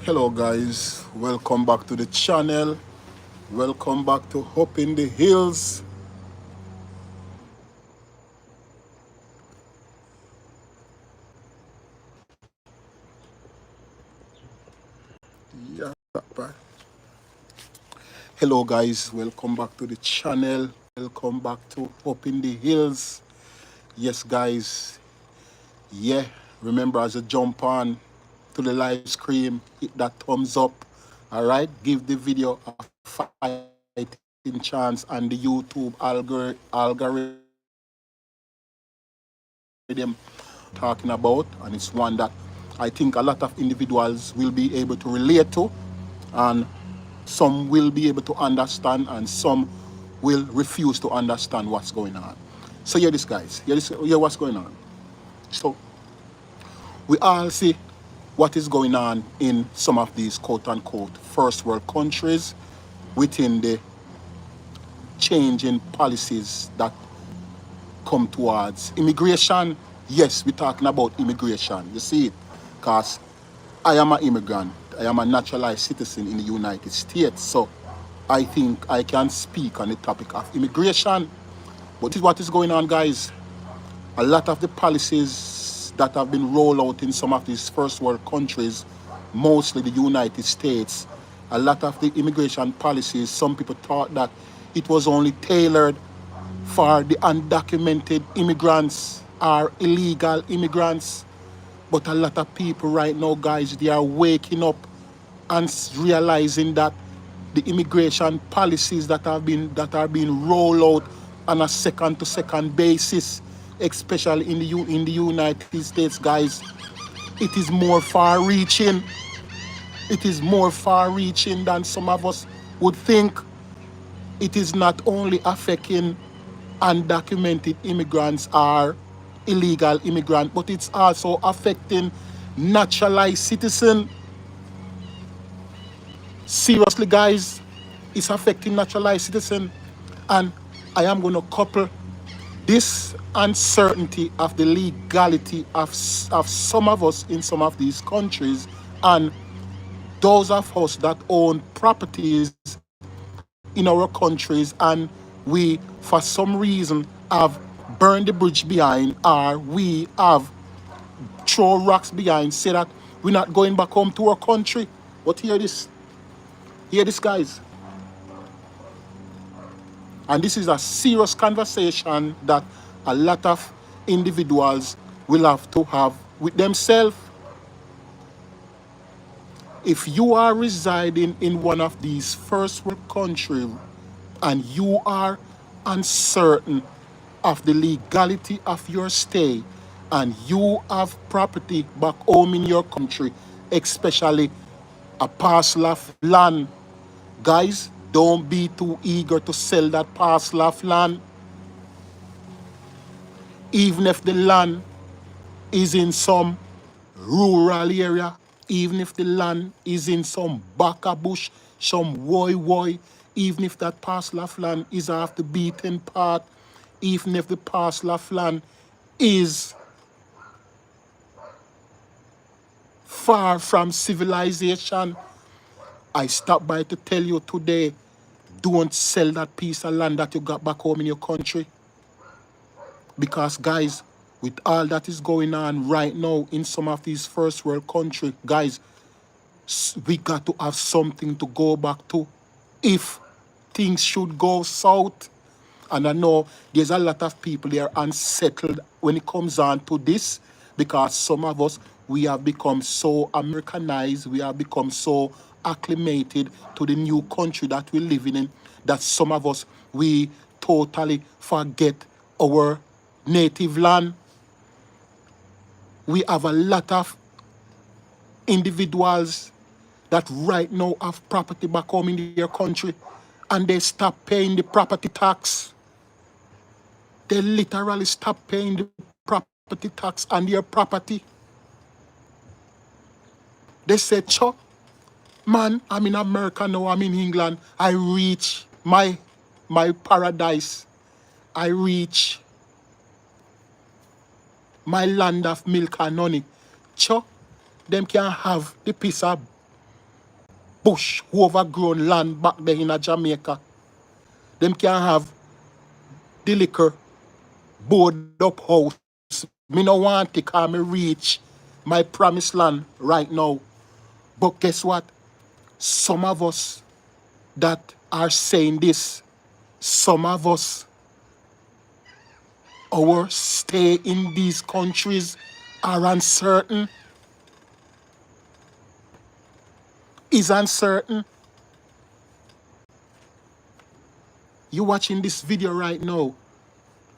Hello guys, welcome back to the channel. Welcome back to Up in the Hills. Yeah, bye. Hello guys, welcome back to the channel. Welcome back to Up in the Hills. Yes guys, yeah, remember as you jump on to the live stream, hit that thumbs up. Alright, give the video a fighting chance and the YouTube algorithm talking about, and it's one that I think a lot of individuals will be able to relate to, and some will be able to understand, and some will refuse to understand what's going on. So here this guys, here what's going on. So we all see what is going on in some of these quote unquote first world countries within the changing policies that come towards immigration. Yes, we're talking about immigration. You see it? Because I am an immigrant. I am a naturalized citizen in the United States. So I think I can speak on the topic of immigration. But this is what is going on, guys. A lot of the policies that have been rolled out in some of these first world countries, mostly the United States, a lot of the immigration policies, some people thought that it was only tailored for the undocumented immigrants or illegal immigrants. But a lot of people right now, guys, they are waking up and realizing that the immigration policies that are being rolled out on a second to second basis, especially in the United States, guys, it is more far reaching. It is more far reaching than some of us would think. It is not only affecting undocumented immigrants or illegal immigrants, but it's also affecting naturalized citizens. Seriously, guys, it's affecting naturalized citizens. And I am going to couple this uncertainty of the legality of some of us in some of these countries and those of us that own properties in our countries, and we for some reason have burned the bridge behind, or we have thrown rocks behind, say that we're not going back home to our country. But hear this guys, and this is a serious conversation that a lot of individuals will have to have with themselves. If you are residing in one of these first world countries and you are uncertain of the legality of your stay, and you have property back home in your country, especially a parcel of land, guys, don't be too eager to sell that parcel of land, even if the land is in some rural area, even if the land is in some baka bush, some woy, even if that parcel of land is off the beaten path, even if the parcel of land is far from civilization, I stop by to tell you today, don't sell that piece of land that you got back home in your country. Because guys, with all that is going on right now in some of these first world countries, guys, we got to have something to go back to if things should go south. And I know there's a lot of people there unsettled when it comes on to this, because some of us, we have become so Americanized, we have become so acclimated to the new country that we're living in, that some of us, we totally forget our native land. We have a lot of individuals that right now have property back home in their country, and they stop paying the property tax. They literally stop paying the property tax on their property. They say, "Cho, man, I'm in America now, I'm in England. I reach my paradise. I reach my land of milk and honey. Cho, them can have the piece of bush, overgrown land back there in a Jamaica. Them can have the liquor board up house. Me no want to call me reach my promised land right now. But guess what? Some of us that are saying this, some of us, our stay in these countries are uncertain, is uncertain. You watching this video right now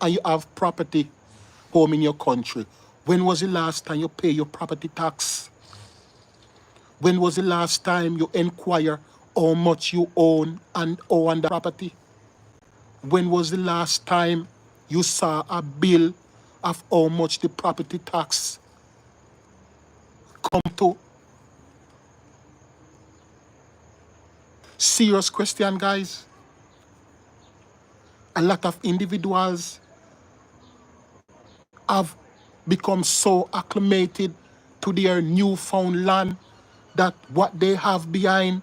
and you have property home in your country. When was the last time you pay your property tax? When was the last time you inquire how much you own and own the property? When was the last time you saw a bill of how much the property tax come to? Serious question, guys. A lot of individuals have become so acclimated to their newfound land that what they have behind,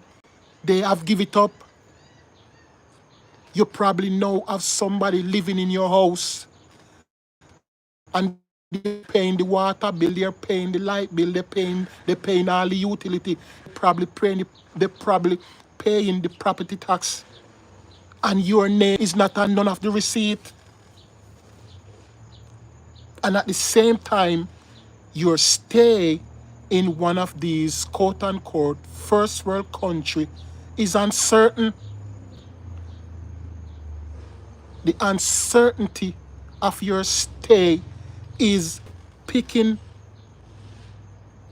they have give it up. You probably know of somebody living in your house and they're paying the water bill, they're paying the light bill, they're paying all the utility, they're probably paying the property tax, and your name is not on none of the receipt. And at the same time, your stay in one of these quote unquote first world country is uncertain. The uncertainty of your stay is picking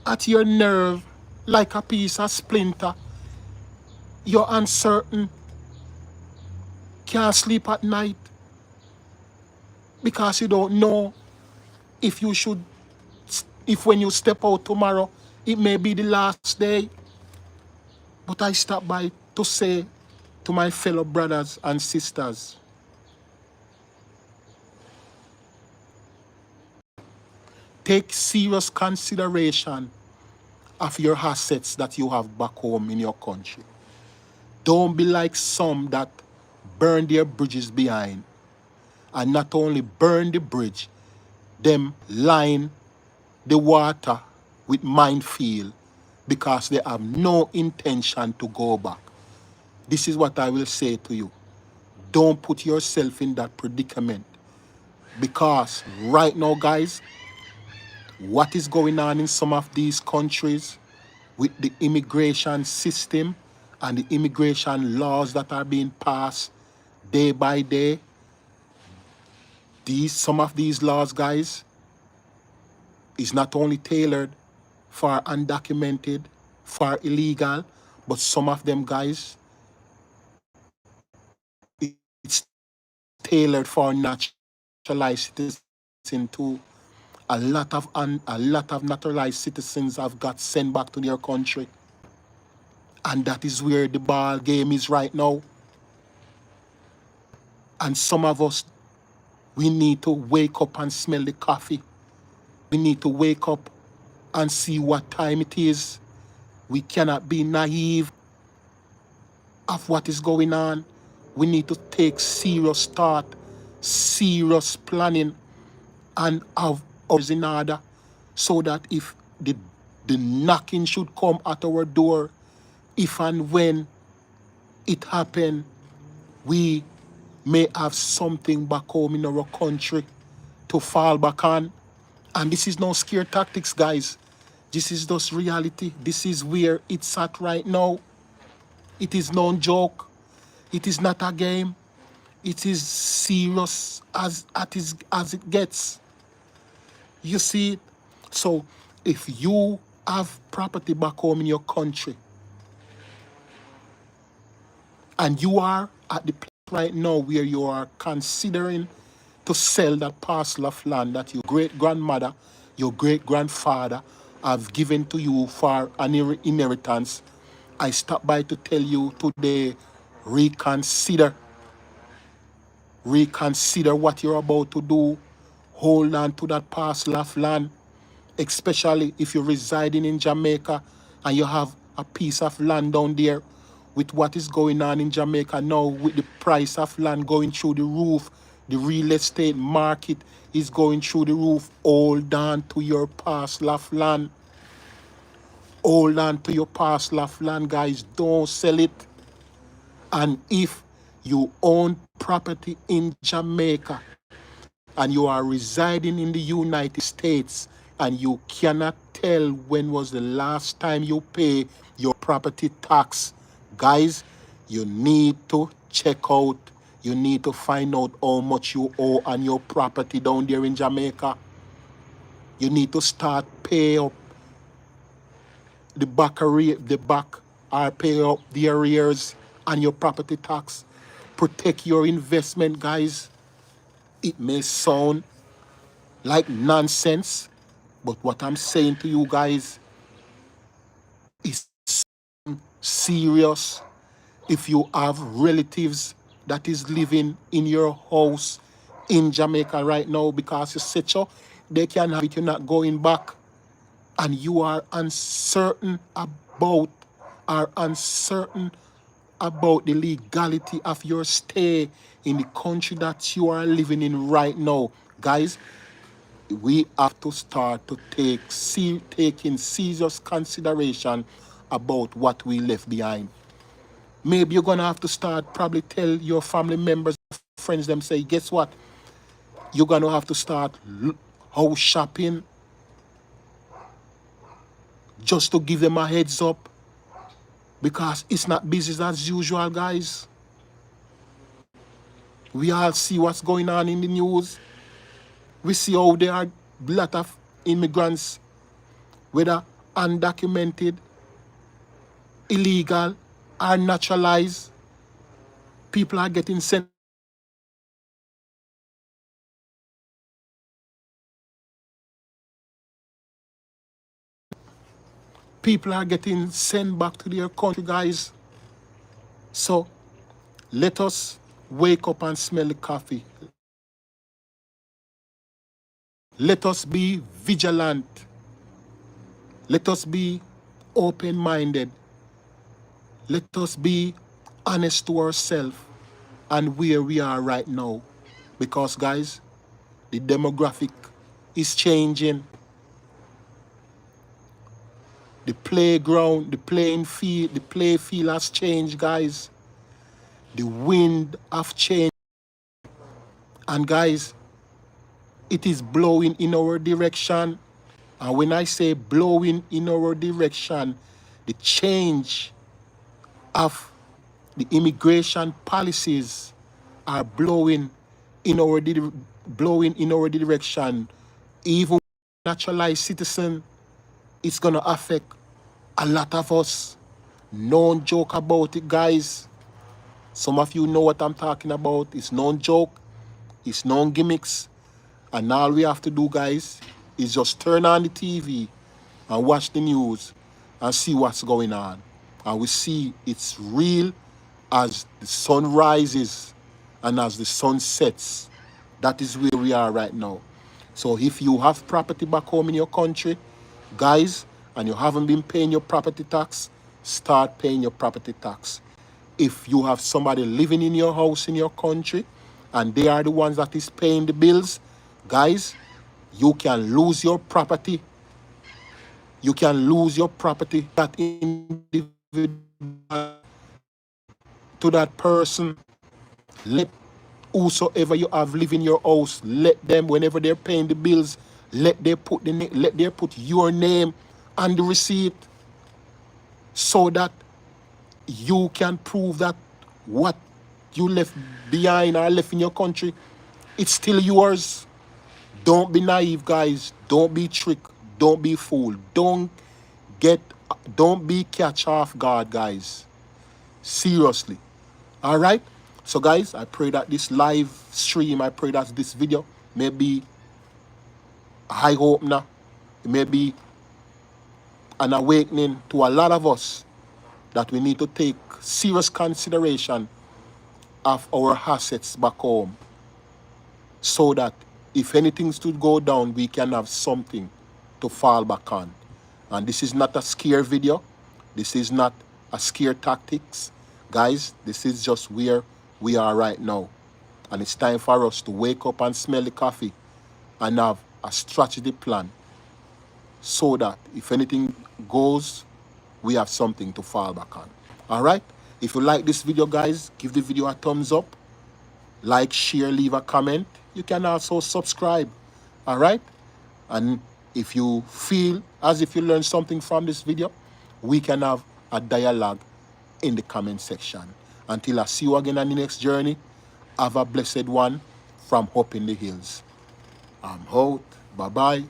at your nerve like a piece of splinter. You're uncertain, can't sleep at night because you don't know if you should, if when you step out tomorrow, it may be the last day. But I stop by to say to my fellow brothers and sisters, take serious consideration of your assets that you have back home in your country. Don't be like some that burn their bridges behind, and not only burn the bridge, them line the water with minefield because they have no intention to go back. This is what I will say to you. Don't put yourself in that predicament, because right now, guys, what is going on in some of these countries with the immigration system and the immigration laws that are being passed day by day, some of these laws, guys, is not only tailored for undocumented, for illegal, but some of them, guys, it's tailored for naturalized citizens too. A lot of naturalized citizens have got sent back to their country, and that is where the ball game is right now. And some of us, we need to wake up and smell the coffee. We need to wake up and see what time it is. We cannot be naive of what is going on. We need to take serious thought, serious planning, and have ours in order, so that if the knocking should come at our door, if and when it happen, we may have something back home in our country to fall back on. And this is no scare tactics, guys. This is just reality. This is where it's at right now. It is no joke. It is not a game. It is serious as it gets. You see it? So if you have property back home in your country, and you are at the place right now where you are considering to sell that parcel of land that your great-grandmother, your great-grandfather have given to you for an inheritance, I stop by to tell you today, reconsider what you're about to do. Hold on to that parcel of land, especially if you're residing in Jamaica and you have a piece of land down there with what is going on in Jamaica now, with the price of land going through the roof, the real estate market is going through the roof. Hold on to your parcel of land. Hold on to your parcel of land, guys. Don't sell it. And if you own property in Jamaica and you are residing in the United States and you cannot tell when was the last time you pay your property tax, guys, you need to check out. You need to find out how much you owe on your property down there in Jamaica. You need to start pay up the back or pay up the arrears on your property tax. Protect your investment, guys. It may sound like nonsense, but what I'm saying to you guys is serious. If you have relatives that is living in your house in Jamaica right now because you said so, they can have it, you're not going back, and you are uncertain about the legality of your stay in the country that you are living in right now, guys, we have to start to take in serious consideration about what we left behind. Maybe you're gonna have to start probably tell your family members, friends, them say, guess what? You're gonna have to start house shopping just to give them a heads up, because it's not business as usual, guys. We all see what's going on in the news. We see how there are a lot of immigrants, whether undocumented, illegal, or naturalized. People are getting sent. People are getting sent back to their country, guys. So let us wake up and smell the coffee. Let us be vigilant. Let us be open-minded. Let us be honest to ourselves and where we are right now. Because, guys, the demographic is changing. The playground, the playing field, the play field has changed, guys. The wind have changed. And, guys, it is blowing in our direction. And when I say blowing in our direction, the change of the immigration policies are blowing in our direction. Even naturalized citizen, it's gonna affect a lot of us. No joke about it, guys. Some of you know what I'm talking about. It's no joke. It's no gimmicks. And all we have to do, guys, is just turn on the TV and watch the news and see what's going on. And we see it's real as the sun rises and as the sun sets. That is where we are right now. So if you have property back home in your country, guys, and you haven't been paying your property tax, start paying your property tax. If you have somebody living in your house in your country and they are the ones that is paying the bills, guys, you can lose your property. You can lose your property that individual to that person. Let whosoever you have live in your house, let them, whenever they're paying the bills, let them put your name on the receipt, so that you can prove that what you left behind or left in your country, it's still yours. Don't be naive, guys. Don't be tricked. Don't be fooled. Don't be catch off guard, guys. Seriously. All right? So, guys, I pray that this live stream, I pray that this video may be a eye opener. It may be an awakening to a lot of us that we need to take serious consideration of our assets back home, so that if anything should go down, we can have something to fall back on. And this is not a scare video. This is not a scare tactics. Guys, this is just where we are right now. And it's time for us to wake up and smell the coffee and have a strategy plan so that if anything goes, we have something to fall back on. All right? If you like this video, guys, give the video a thumbs up. Like, share, leave a comment. You can also subscribe. All right? And if you feel as if you learned something from this video, we can have a dialogue in the comment section. Until I see you again on the next journey, have a blessed one from Hope in the Hills. I'm out. Bye-bye.